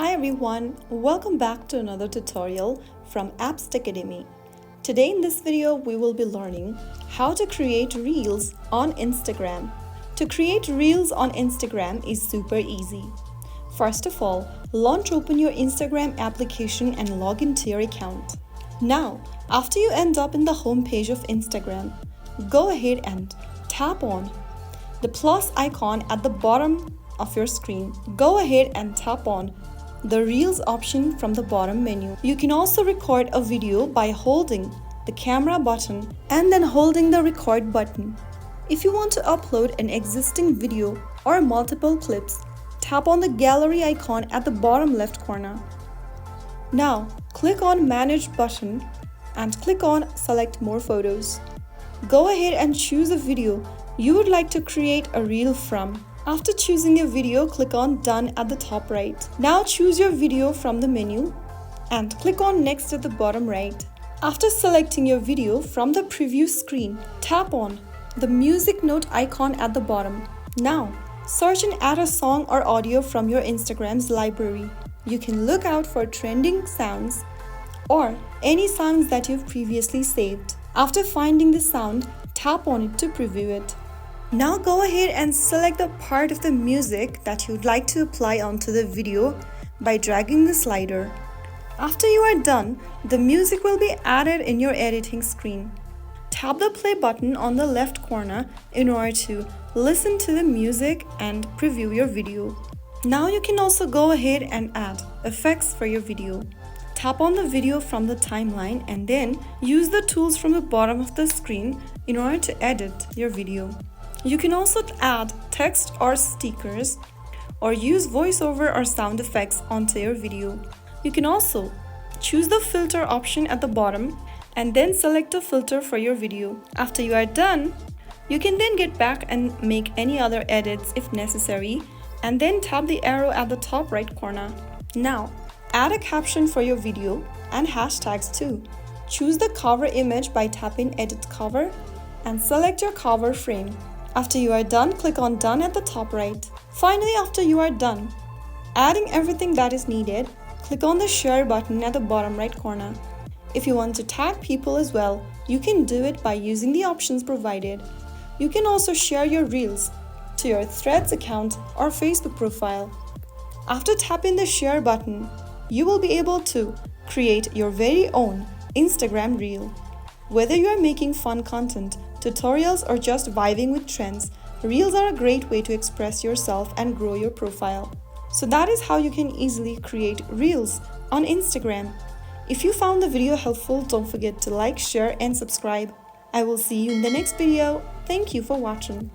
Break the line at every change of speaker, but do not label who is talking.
Hi everyone, welcome back to another tutorial from Apps Academy. Today in this video we will be learning how to create reels on Instagram. To create reels on Instagram is super easy. First of all, open your Instagram application and log into your account. Now, after you end up in the home page of Instagram, go ahead and tap on the plus icon at the bottom of your screen. Go ahead and tap on the Reels option from the bottom menu. You can also record a video by holding the camera button and then holding the record button. If you want to upload an existing video or multiple clips, tap on the gallery icon at the bottom left corner. Now, click on Manage button and click on Select More Photos. Go ahead and choose a video you would like to create a reel from. After choosing a video, click on Done at the top right. Now choose your video from the menu and click on Next at the bottom right. After selecting your video from the preview screen, tap on the music note icon at the bottom. Now, search and add a song or audio from your Instagram's library. You can look out for trending sounds or any sounds that you've previously saved. After finding the sound, tap on it to preview it. Now go ahead and select the part of the music that you'd like to apply onto the video by dragging the slider. After you are done, the music will be added in your editing screen. Tap the play button on the left corner in order to listen to the music and preview your video. Now you can also go ahead and add effects for your video. Tap on the video from the timeline and then use the tools from the bottom of the screen in order to edit your video. You can also add text or stickers or use voiceover or sound effects onto your video. You can also choose the filter option at the bottom and then select a filter for your video. After you are done, you can then get back and make any other edits if necessary and then tap the arrow at the top right corner. Now, add a caption for your video and hashtags too. Choose the cover image by tapping Edit Cover and select your cover frame. After you are done, click on Done at the top right. Finally, after you are done adding everything that is needed, click on the Share button at the bottom right corner. If you want to tag people as well, you can do it by using the options provided. You can also share your Reels to your Threads account or Facebook profile. After tapping the Share button, you will be able to create your very own Instagram Reel. Whether you are making fun content, tutorials, or just vibing with trends, Reels are a great way to express yourself and grow your profile. So that is how you can easily create Reels on Instagram. If you found the video helpful, don't forget to like, share, and subscribe. I will see you in the next video. Thank you for watching.